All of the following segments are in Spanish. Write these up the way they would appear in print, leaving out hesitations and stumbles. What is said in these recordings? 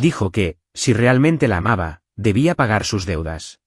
Dijo que, si realmente la amaba, debía pagar sus deudas.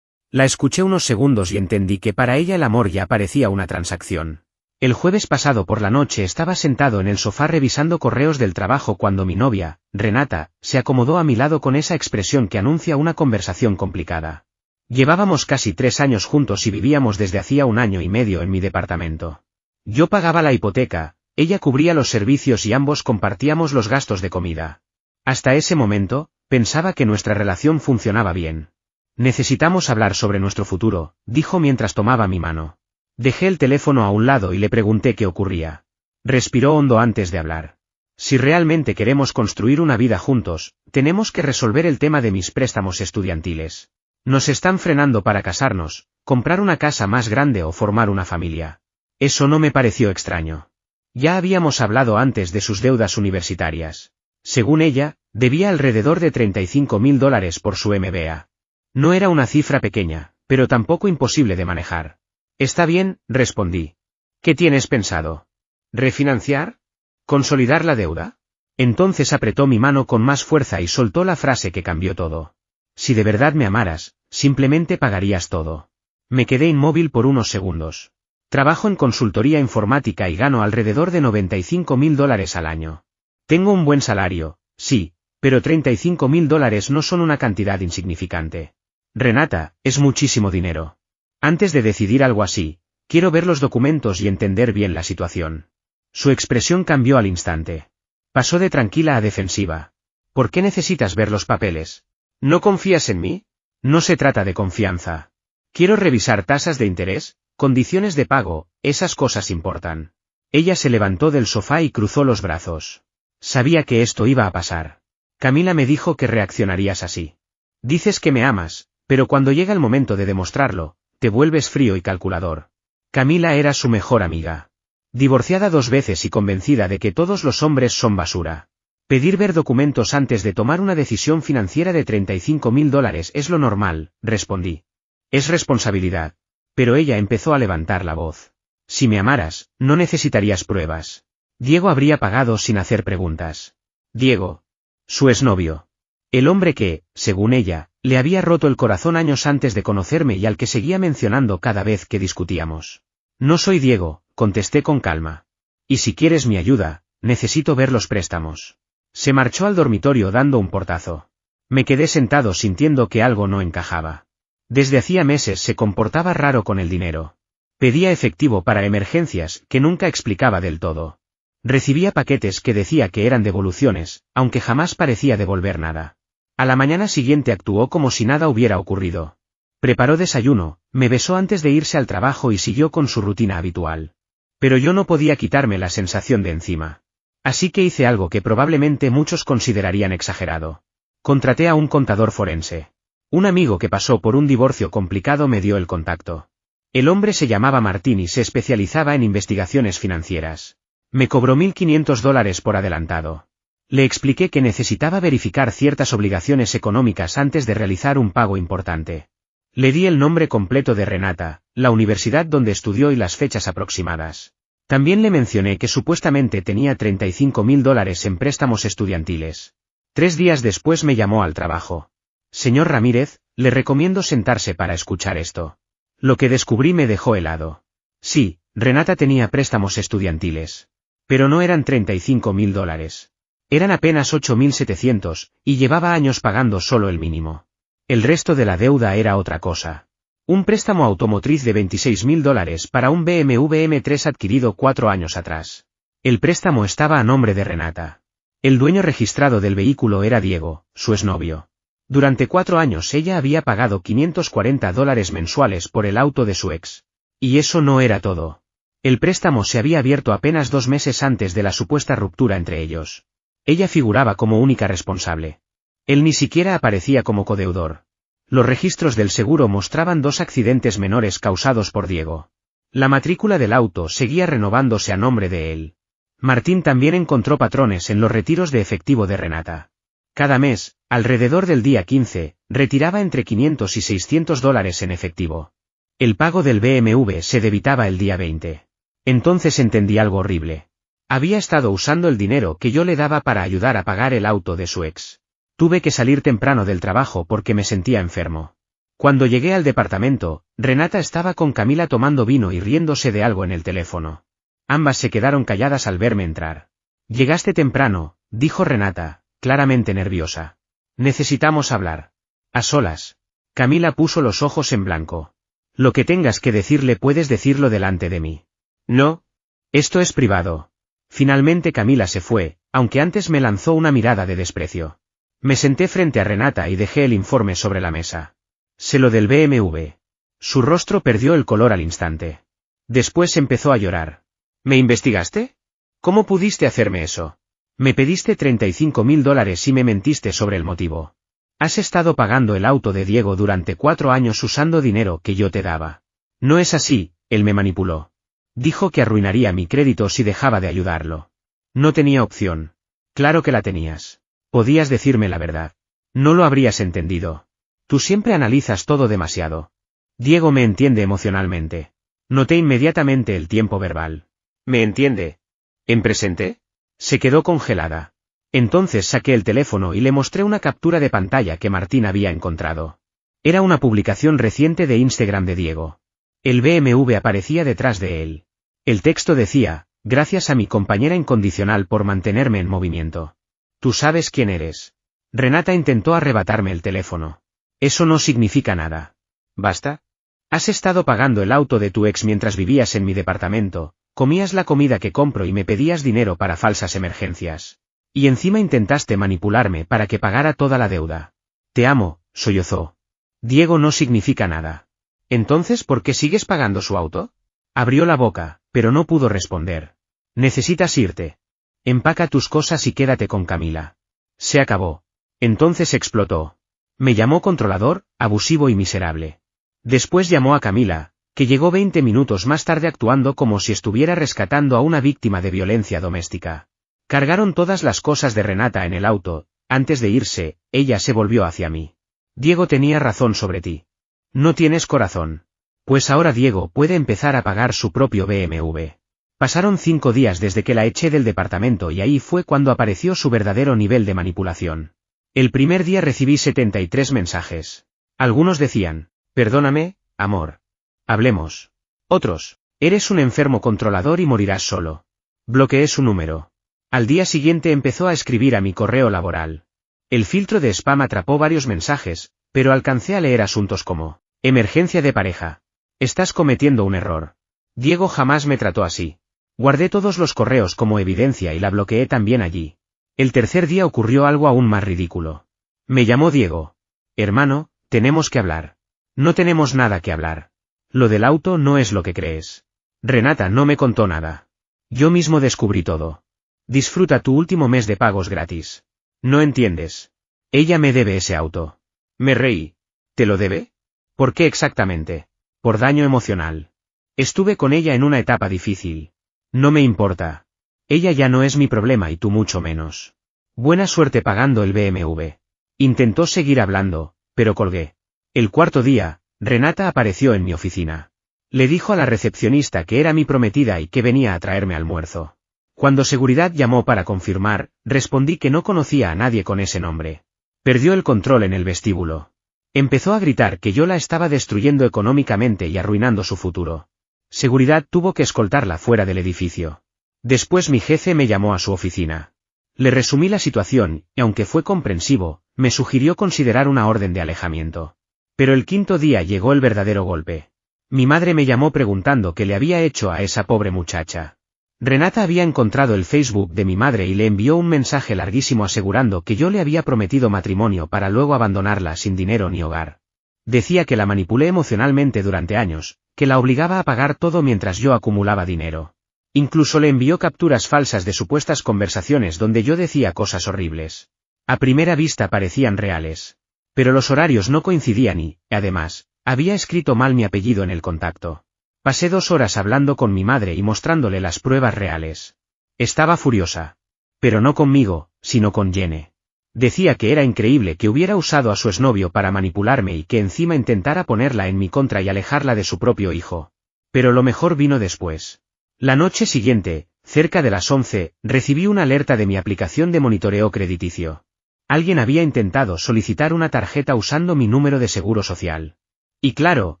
La escuché unos segundos y entendí que para ella el amor ya parecía una transacción. El jueves pasado por la noche estaba sentado en el sofá revisando correos del trabajo cuando mi novia, Renata, se acomodó a mi lado con esa expresión que anuncia una conversación complicada. Llevábamos casi 3 años juntos y vivíamos desde hacía 1 año y medio en mi departamento. Yo pagaba la hipoteca, ella cubría los servicios y ambos compartíamos los gastos de comida. Hasta ese momento, pensaba que nuestra relación funcionaba bien. Necesitamos hablar sobre nuestro futuro, dijo mientras tomaba mi mano. Dejé el teléfono a un lado y le pregunté qué ocurría. Respiró hondo antes de hablar. Si realmente queremos construir una vida juntos, tenemos que resolver el tema de mis préstamos estudiantiles. Nos están frenando para casarnos, comprar una casa más grande o formar una familia. Eso no me pareció extraño. Ya habíamos hablado antes de sus deudas universitarias. Según ella, debía alrededor de $35.000 por su MBA. No era una cifra pequeña, pero tampoco imposible de manejar. Está bien, respondí. ¿Qué tienes pensado? ¿Refinanciar? ¿Consolidar la deuda? Entonces apretó mi mano con más fuerza y soltó la frase que cambió todo. Si de verdad me amaras, simplemente pagarías todo. Me quedé inmóvil por unos segundos. Trabajo en consultoría informática y gano alrededor de $95.000 al año. Tengo un buen salario, sí, pero $35.000 no son una cantidad insignificante. Renata, es muchísimo dinero. Antes de decidir algo así, quiero ver los documentos y entender bien la situación. Su expresión cambió al instante. Pasó de tranquila a defensiva. ¿Por qué necesitas ver los papeles? ¿No confías en mí? No se trata de confianza. Quiero revisar tasas de interés, condiciones de pago, esas cosas importan. Ella se levantó del sofá y cruzó los brazos. Sabía que esto iba a pasar. Camila me dijo que reaccionarías así. Dices que me amas, pero cuando llega el momento de demostrarlo, te vuelves frío y calculador. Camila era su mejor amiga. Divorciada 2 veces y convencida de que todos los hombres son basura. Pedir ver documentos antes de tomar una decisión financiera de $35.000 es lo normal, respondí. Es responsabilidad. Pero ella empezó a levantar la voz. Si me amaras, no necesitarías pruebas. Diego habría pagado sin hacer preguntas. Diego. Su exnovio. El hombre que, según ella, le había roto el corazón años antes de conocerme y al que seguía mencionando cada vez que discutíamos. No soy Diego, contesté con calma. Y si quieres mi ayuda, necesito ver los préstamos. Se marchó al dormitorio dando un portazo. Me quedé sentado sintiendo que algo no encajaba. Desde hacía meses se comportaba raro con el dinero. Pedía efectivo para emergencias que nunca explicaba del todo. Recibía paquetes que decía que eran devoluciones, aunque jamás parecía devolver nada. A la mañana siguiente actuó como si nada hubiera ocurrido. Preparó desayuno, me besó antes de irse al trabajo y siguió con su rutina habitual. Pero yo no podía quitarme la sensación de encima. Así que hice algo que probablemente muchos considerarían exagerado. Contraté a un contador forense. Un amigo que pasó por un divorcio complicado me dio el contacto. El hombre se llamaba Martín y se especializaba en investigaciones financieras. Me cobró $1.500 por adelantado. Le expliqué que necesitaba verificar ciertas obligaciones económicas antes de realizar un pago importante. Le di el nombre completo de Renata, la universidad donde estudió y las fechas aproximadas. También le mencioné que supuestamente tenía $35.000 en préstamos estudiantiles. 3 días después me llamó al trabajo. Señor Ramírez, le recomiendo sentarse para escuchar esto. Lo que descubrí me dejó helado. Sí, Renata tenía préstamos estudiantiles. Pero no eran $35.000. Eran apenas 8.700, y llevaba años pagando solo el mínimo. El resto de la deuda era otra cosa. Un préstamo automotriz de $26.000 para un BMW M3 adquirido 4 años atrás. El préstamo estaba a nombre de Renata. El dueño registrado del vehículo era Diego, su exnovio. Durante 4 años ella había pagado $540 mensuales por el auto de su ex. Y eso no era todo. El préstamo se había abierto apenas 2 meses antes de la supuesta ruptura entre ellos. Ella figuraba como única responsable. Él ni siquiera aparecía como codeudor. Los registros del seguro mostraban 2 accidentes menores causados por Diego. La matrícula del auto seguía renovándose a nombre de él. Martín también encontró patrones en los retiros de efectivo de Renata. Cada mes, alrededor del día 15, retiraba entre $500 y $600 en efectivo. El pago del BMW se debitaba el día 20. Entonces entendí algo horrible. Había estado usando el dinero que yo le daba para ayudar a pagar el auto de su ex. Tuve que salir temprano del trabajo porque me sentía enfermo. Cuando llegué al departamento, Renata estaba con Camila tomando vino y riéndose de algo en el teléfono. Ambas se quedaron calladas al verme entrar. Llegaste temprano, dijo Renata, claramente nerviosa. Necesitamos hablar. A solas. Camila puso los ojos en blanco. Lo que tengas que decirle puedes decirlo delante de mí. No. Esto es privado. Finalmente Camila se fue, aunque antes me lanzó una mirada de desprecio. Me senté frente a Renata y dejé el informe sobre la mesa. Se lo del BMW. Su rostro perdió el color al instante. Después empezó a llorar. ¿Me investigaste? ¿Cómo pudiste hacerme eso? Me pediste $35.000 y me mentiste sobre el motivo. Has estado pagando el auto de Diego durante 4 años usando dinero que yo te daba. No es así, él me manipuló. Dijo que arruinaría mi crédito si dejaba de ayudarlo. No tenía opción. Claro que la tenías. Podías decirme la verdad. No lo habrías entendido. Tú siempre analizas todo demasiado. Diego me entiende emocionalmente. Noté inmediatamente el tiempo verbal. ¿Me entiende? ¿En presente? Se quedó congelada. Entonces saqué el teléfono y le mostré una captura de pantalla que Martín había encontrado. Era una publicación reciente de Instagram de Diego. El BMW aparecía detrás de él. El texto decía, gracias a mi compañera incondicional por mantenerme en movimiento. Tú sabes quién eres. Renata intentó arrebatarme el teléfono. Eso no significa nada. ¿Basta? Has estado pagando el auto de tu ex mientras vivías en mi departamento, comías la comida que compro y me pedías dinero para falsas emergencias. Y encima intentaste manipularme para que pagara toda la deuda. Te amo, sollozó. Diego no significa nada. ¿Entonces por qué sigues pagando su auto? Abrió la boca, pero no pudo responder. Necesitas irte. Empaca tus cosas y quédate con Camila. Se acabó. Entonces explotó. Me llamó controlador, abusivo y miserable. Después llamó a Camila, que llegó 20 minutos más tarde actuando como si estuviera rescatando a una víctima de violencia doméstica. Cargaron todas las cosas de Renata en el auto. Antes de irse, ella se volvió hacia mí. Diego tenía razón sobre ti. No tienes corazón. Pues ahora Diego puede empezar a pagar su propio BMW. Pasaron 5 días desde que la eché del departamento y ahí fue cuando apareció su verdadero nivel de manipulación. El primer día recibí 73 mensajes. Algunos decían, perdóname, amor. Hablemos. Otros, eres un enfermo controlador y morirás solo. Bloqueé su número. Al día siguiente empezó a escribir a mi correo laboral. El filtro de spam atrapó varios mensajes, pero alcancé a leer asuntos como, emergencia de pareja. Estás cometiendo un error. Diego jamás me trató así. Guardé todos los correos como evidencia y la bloqueé también allí. El tercer día ocurrió algo aún más ridículo. Me llamó Diego. Hermano, tenemos que hablar. No tenemos nada que hablar. Lo del auto no es lo que crees. Renata no me contó nada. Yo mismo descubrí todo. Disfruta tu último mes de pagos gratis. No entiendes. Ella me debe ese auto. Me reí. ¿Te lo debe? ¿Por qué exactamente? Por daño emocional. Estuve con ella en una etapa difícil. No me importa. Ella ya no es mi problema y tú mucho menos. Buena suerte pagando el BMW. Intentó seguir hablando, pero colgué. El cuarto día, Renata apareció en mi oficina. Le dijo a la recepcionista que era mi prometida y que venía a traerme almuerzo. Cuando seguridad llamó para confirmar, respondí que no conocía a nadie con ese nombre. Perdió el control en el vestíbulo. Empezó a gritar que yo la estaba destruyendo económicamente y arruinando su futuro. Seguridad tuvo que escoltarla fuera del edificio. Después mi jefe me llamó a su oficina. Le resumí la situación, y aunque fue comprensivo, me sugirió considerar una orden de alejamiento. Pero el quinto día llegó el verdadero golpe. Mi madre me llamó preguntando qué le había hecho a esa pobre muchacha. Renata había encontrado el Facebook de mi madre y le envió un mensaje larguísimo asegurando que yo le había prometido matrimonio para luego abandonarla sin dinero ni hogar. Decía que la manipulé emocionalmente durante años, que la obligaba a pagar todo mientras yo acumulaba dinero. Incluso le envió capturas falsas de supuestas conversaciones donde yo decía cosas horribles. A primera vista parecían reales. Pero los horarios no coincidían y, además, había escrito mal mi apellido en el contacto. Pasé 2 horas hablando con mi madre y mostrándole las pruebas reales. Estaba furiosa. Pero no conmigo, sino con Jenny. Decía que era increíble que hubiera usado a su exnovio para manipularme y que encima intentara ponerla en mi contra y alejarla de su propio hijo. Pero lo mejor vino después. La noche siguiente, cerca de las 11, recibí una alerta de mi aplicación de monitoreo crediticio. Alguien había intentado solicitar una tarjeta usando mi número de seguro social. Y claro,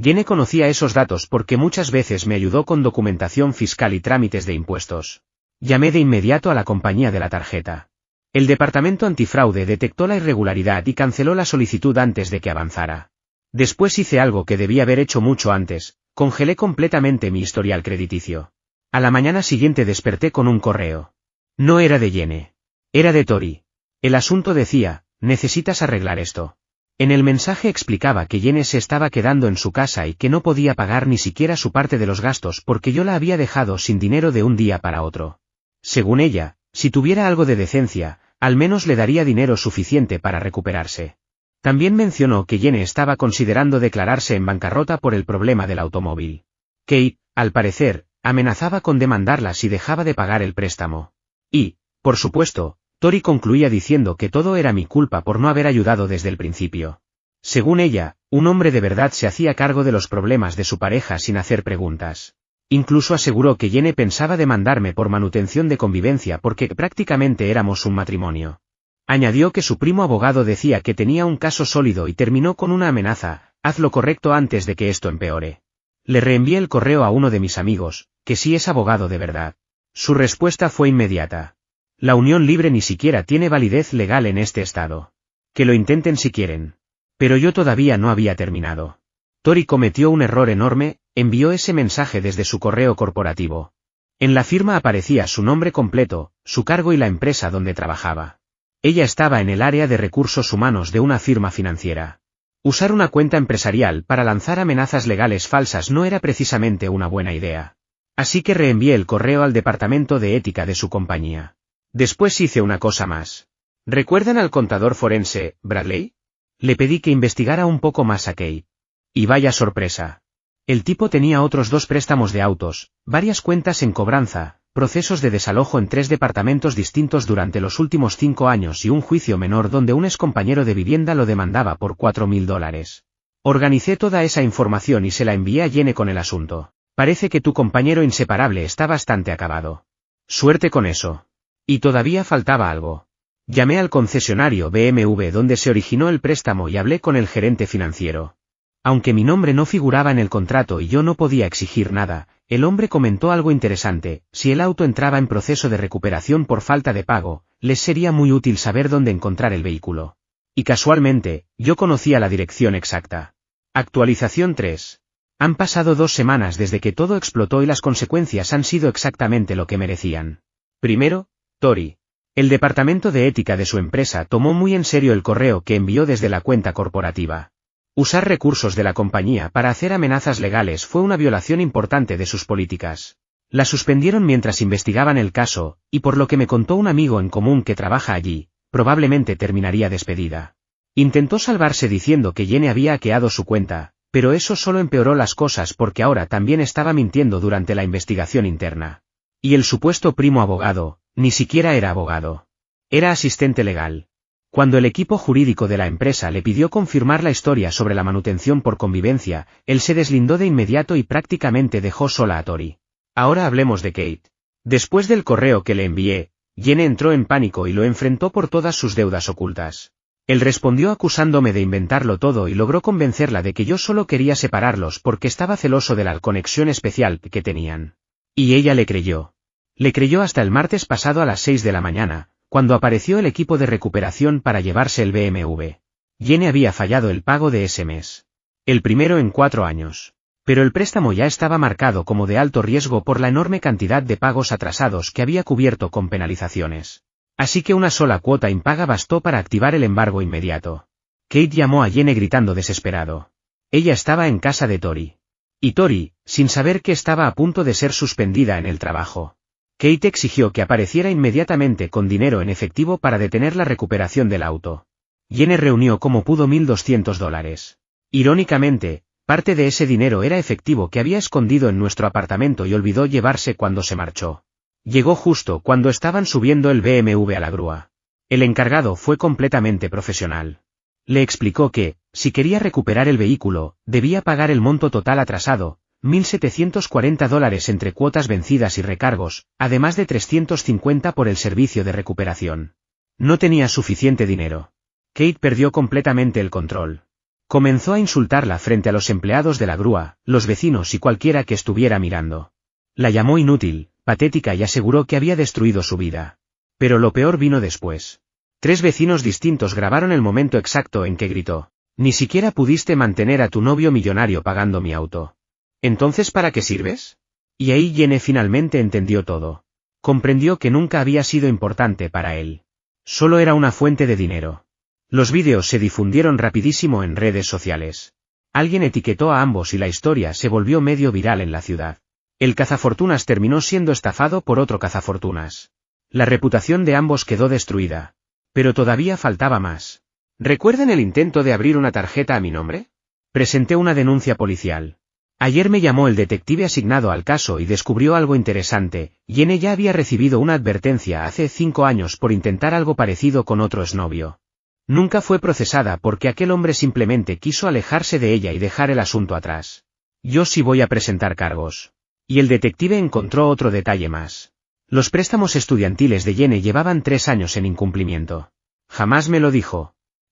Jenny conocía esos datos porque muchas veces me ayudó con documentación fiscal y trámites de impuestos. Llamé de inmediato a la compañía de la tarjeta. El departamento antifraude detectó la irregularidad y canceló la solicitud antes de que avanzara. Después hice algo que debía haber hecho mucho antes, congelé completamente mi historial crediticio. A la mañana siguiente desperté con un correo. No era de Jenny. Era de Tori. El asunto decía, necesitas arreglar esto. En el mensaje explicaba que Jenny se estaba quedando en su casa y que no podía pagar ni siquiera su parte de los gastos porque yo la había dejado sin dinero de un día para otro. Según ella, si tuviera algo de decencia, al menos le daría dinero suficiente para recuperarse. También mencionó que Jenny estaba considerando declararse en bancarrota por el problema del automóvil. Kate, al parecer, amenazaba con demandarla si dejaba de pagar el préstamo. Y, por supuesto, Tori concluía diciendo que todo era mi culpa por no haber ayudado desde el principio. Según ella, un hombre de verdad se hacía cargo de los problemas de su pareja sin hacer preguntas. Incluso aseguró que Jenny pensaba demandarme por manutención de convivencia porque prácticamente éramos un matrimonio. Añadió que su primo abogado decía que tenía un caso sólido y terminó con una amenaza, haz lo correcto antes de que esto empeore. Le reenvié el correo a uno de mis amigos, que sí es abogado de verdad. Su respuesta fue inmediata. La unión libre ni siquiera tiene validez legal en este estado. Que lo intenten si quieren. Pero yo todavía no había terminado. Tori cometió un error enorme, envió ese mensaje desde su correo corporativo. En la firma aparecía su nombre completo, su cargo y la empresa donde trabajaba. Ella estaba en el área de recursos humanos de una firma financiera. Usar una cuenta empresarial para lanzar amenazas legales falsas no era precisamente una buena idea. Así que reenvié el correo al departamento de ética de su compañía. Después hice una cosa más. ¿Recuerdan al contador forense, Bradley? Le pedí que investigara un poco más a Kate. Y vaya sorpresa. El tipo tenía otros 2 préstamos de autos, varias cuentas en cobranza, procesos de desalojo en 3 departamentos distintos durante los últimos 5 años y un juicio menor donde un excompañero de vivienda lo demandaba por $4,000. Organicé toda esa información y se la envié a Jenny con el asunto. Parece que tu compañero inseparable está bastante acabado. Suerte con eso. Y todavía faltaba algo. Llamé al concesionario BMW donde se originó el préstamo y hablé con el gerente financiero. Aunque mi nombre no figuraba en el contrato y yo no podía exigir nada, el hombre comentó algo interesante: si el auto entraba en proceso de recuperación por falta de pago, les sería muy útil saber dónde encontrar el vehículo. Y casualmente, yo conocía la dirección exacta. Actualización 3. Han pasado 2 semanas desde que todo explotó y las consecuencias han sido exactamente lo que merecían. Primero, Tori. El departamento de ética de su empresa tomó muy en serio el correo que envió desde la cuenta corporativa. Usar recursos de la compañía para hacer amenazas legales fue una violación importante de sus políticas. La suspendieron mientras investigaban el caso, y por lo que me contó un amigo en común que trabaja allí, probablemente terminaría despedida. Intentó salvarse diciendo que Jenny había hackeado su cuenta, pero eso solo empeoró las cosas porque ahora también estaba mintiendo durante la investigación interna. Y el supuesto primo abogado, ni siquiera era abogado. Era asistente legal. Cuando el equipo jurídico de la empresa le pidió confirmar la historia sobre la manutención por convivencia, él se deslindó de inmediato y prácticamente dejó sola a Tori. Ahora hablemos de Kate. Después del correo que le envié, Jenny entró en pánico y lo enfrentó por todas sus deudas ocultas. Él respondió acusándome de inventarlo todo y logró convencerla de que yo solo quería separarlos porque estaba celoso de la conexión especial que tenían. Y ella le creyó. Le creyó hasta el martes pasado a las 6 de la mañana, cuando apareció el equipo de recuperación para llevarse el BMW. Jenny había fallado el pago de ese mes. El primero en 4 años. Pero el préstamo ya estaba marcado como de alto riesgo por la enorme cantidad de pagos atrasados que había cubierto con penalizaciones. Así que una sola cuota impaga bastó para activar el embargo inmediato. Kate llamó a Jenny gritando desesperado. Ella estaba en casa de Tori. Y Tori, sin saber que estaba a punto de ser suspendida en el trabajo. Kate exigió que apareciera inmediatamente con dinero en efectivo para detener la recuperación del auto. Jenny reunió como pudo $1,200. Irónicamente, parte de ese dinero era efectivo que había escondido en nuestro apartamento y olvidó llevarse cuando se marchó. Llegó justo cuando estaban subiendo el BMW a la grúa. El encargado fue completamente profesional. Le explicó que, si quería recuperar el vehículo, debía pagar el monto total atrasado, $1,740 entre cuotas vencidas y recargos, además de $350 por el servicio de recuperación. No tenía suficiente dinero. Kate perdió completamente el control. Comenzó a insultarla frente a los empleados de la grúa, los vecinos y cualquiera que estuviera mirando. La llamó inútil, patética y aseguró que había destruido su vida. Pero lo peor vino después. 3 vecinos distintos grabaron el momento exacto en que gritó: «Ni siquiera pudiste mantener a tu novio millonario pagando mi auto. ¿Entonces para qué sirves?». Y ahí Jenny finalmente entendió todo. Comprendió que nunca había sido importante para él. Solo era una fuente de dinero. Los vídeos se difundieron rapidísimo en redes sociales. Alguien etiquetó a ambos y la historia se volvió medio viral en la ciudad. El cazafortunas terminó siendo estafado por otro cazafortunas. La reputación de ambos quedó destruida. Pero todavía faltaba más. ¿Recuerdan el intento de abrir una tarjeta a mi nombre? Presenté una denuncia policial. Ayer me llamó el detective asignado al caso y descubrió algo interesante. Jenny ya había recibido una advertencia hace 5 años por intentar algo parecido con otro exnovio. Nunca fue procesada porque aquel hombre simplemente quiso alejarse de ella y dejar el asunto atrás. Yo sí voy a presentar cargos. Y el detective encontró otro detalle más. Los préstamos estudiantiles de Jenny llevaban 3 años en incumplimiento. Jamás me lo dijo.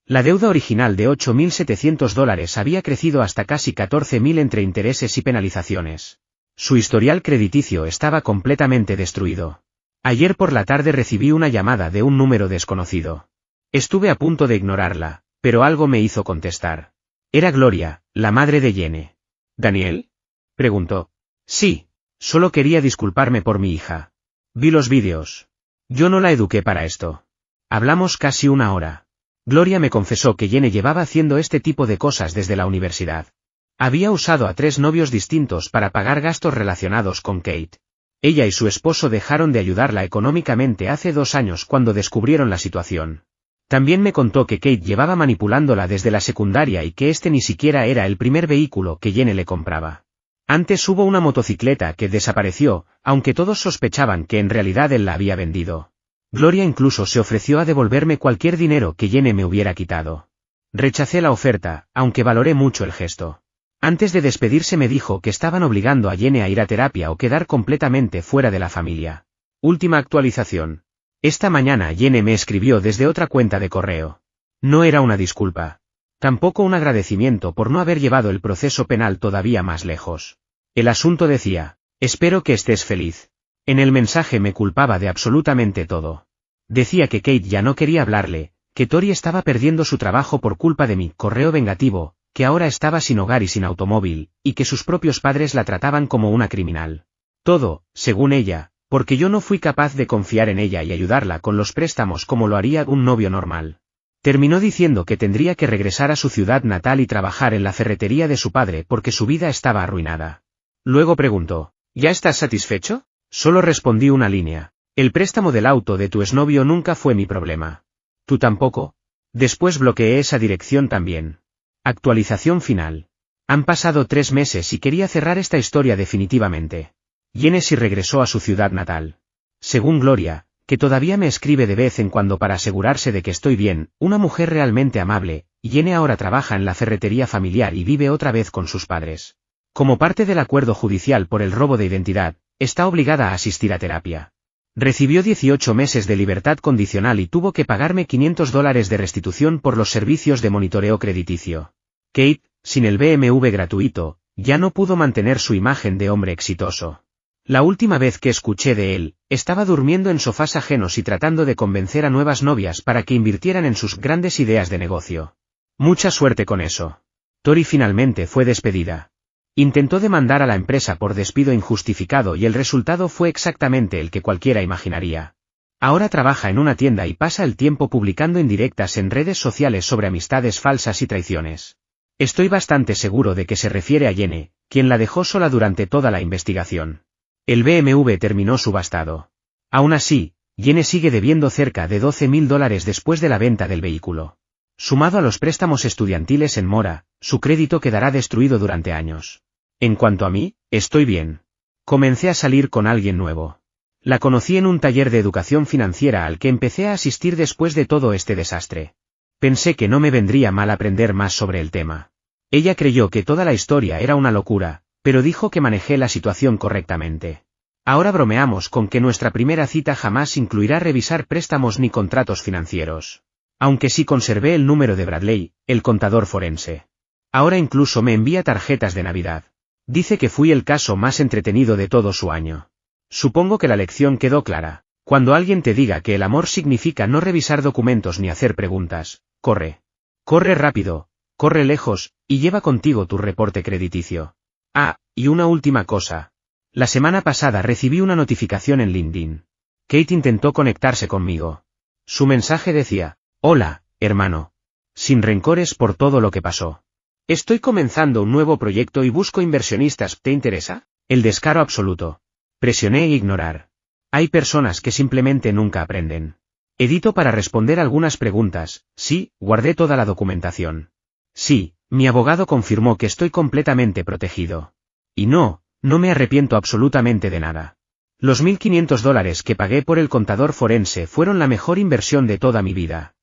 La deuda original de $8.700 había crecido hasta casi 14.000 entre intereses y penalizaciones. Su historial crediticio estaba completamente destruido. Ayer por la tarde recibí una llamada de un número desconocido. Estuve a punto de ignorarla, pero algo me hizo contestar. Era Gloria, la madre de Jenny. ¿Daniel?, preguntó. Sí, solo quería disculparme por mi hija. Vi los vídeos. Yo no la eduqué para esto. Hablamos casi 1 hora. Gloria me confesó que Jenny llevaba haciendo este tipo de cosas desde la universidad. Había usado a 3 novios distintos para pagar gastos relacionados con Kate. Ella y su esposo dejaron de ayudarla económicamente hace 2 años cuando descubrieron la situación. También me contó que Kate llevaba manipulándola desde la secundaria y que este ni siquiera era el primer vehículo que Jenny le compraba. Antes hubo una motocicleta que desapareció, aunque todos sospechaban que en realidad él la había vendido. Gloria incluso se ofreció a devolverme cualquier dinero que Jenny me hubiera quitado. Rechacé la oferta, aunque valoré mucho el gesto. Antes de despedirse me dijo que estaban obligando a Jenny a ir a terapia o quedar completamente fuera de la familia. Última actualización. Esta mañana Jenny me escribió desde otra cuenta de correo. No era una disculpa. Tampoco un agradecimiento por no haber llevado el proceso penal todavía más lejos. El asunto decía: espero que estés feliz. En el mensaje me culpaba de absolutamente todo. Decía que Kate ya no quería hablarle, que Tori estaba perdiendo su trabajo por culpa de mi correo vengativo, que ahora estaba sin hogar y sin automóvil, y que sus propios padres la trataban como una criminal. Todo, según ella, porque yo no fui capaz de confiar en ella y ayudarla con los préstamos como lo haría un novio normal. Terminó diciendo que tendría que regresar a su ciudad natal y trabajar en la ferretería de su padre porque su vida estaba arruinada. Luego preguntó: ¿ya estás satisfecho? Solo respondí una línea: el préstamo del auto de tu exnovio nunca fue mi problema. ¿Tú tampoco? Después bloqueé esa dirección también. Actualización final. Han pasado 3 meses y quería cerrar esta historia definitivamente. Jenny regresó a su ciudad natal. Según Gloria, que todavía me escribe de vez en cuando para asegurarse de que estoy bien, una mujer realmente amable, Jenny ahora trabaja en la ferretería familiar y vive otra vez con sus padres. Como parte del acuerdo judicial por el robo de identidad, está obligada a asistir a terapia. Recibió 18 meses de libertad condicional y tuvo que pagarme $500 de restitución por los servicios de monitoreo crediticio. Kate, sin el BMW gratuito, ya no pudo mantener su imagen de hombre exitoso. La última vez que escuché de él, estaba durmiendo en sofás ajenos y tratando de convencer a nuevas novias para que invirtieran en sus grandes ideas de negocio. Mucha suerte con eso. Tori finalmente fue despedida. Intentó demandar a la empresa por despido injustificado y el resultado fue exactamente el que cualquiera imaginaría. Ahora trabaja en una tienda y pasa el tiempo publicando indirectas en redes sociales sobre amistades falsas y traiciones. Estoy bastante seguro de que se refiere a Jenny, quien la dejó sola durante toda la investigación. El BMW terminó subastado. Aún así, Jenny sigue debiendo cerca de $12.000 después de la venta del vehículo. Sumado a los préstamos estudiantiles en mora, su crédito quedará destruido durante años. En cuanto a mí, estoy bien. Comencé a salir con alguien nuevo. La conocí en un taller de educación financiera al que empecé a asistir después de todo este desastre. Pensé que no me vendría mal aprender más sobre el tema. Ella creyó que toda la historia era una locura, pero dijo que manejé la situación correctamente. Ahora bromeamos con que nuestra primera cita jamás incluirá revisar préstamos ni contratos financieros. Aunque sí conservé el número de Bradley, el contador forense. Ahora incluso me envía tarjetas de Navidad. Dice que fui el caso más entretenido de todo su año. Supongo que la lección quedó clara. Cuando alguien te diga que el amor significa no revisar documentos ni hacer preguntas, corre. Corre rápido, corre lejos, y lleva contigo tu reporte crediticio. Ah, y una última cosa. La semana pasada recibí una notificación en LinkedIn. Kate intentó conectarse conmigo. Su mensaje decía: hola, hermano. Sin rencores por todo lo que pasó. Estoy comenzando un nuevo proyecto y busco inversionistas, ¿te interesa? El descaro absoluto. Presioné ignorar. Hay personas que simplemente nunca aprenden. Edito para responder algunas preguntas. Sí, guardé toda la documentación. Sí, mi abogado confirmó que estoy completamente protegido. Y no me arrepiento absolutamente de nada. Los $1.500 que pagué por el contador forense fueron la mejor inversión de toda mi vida.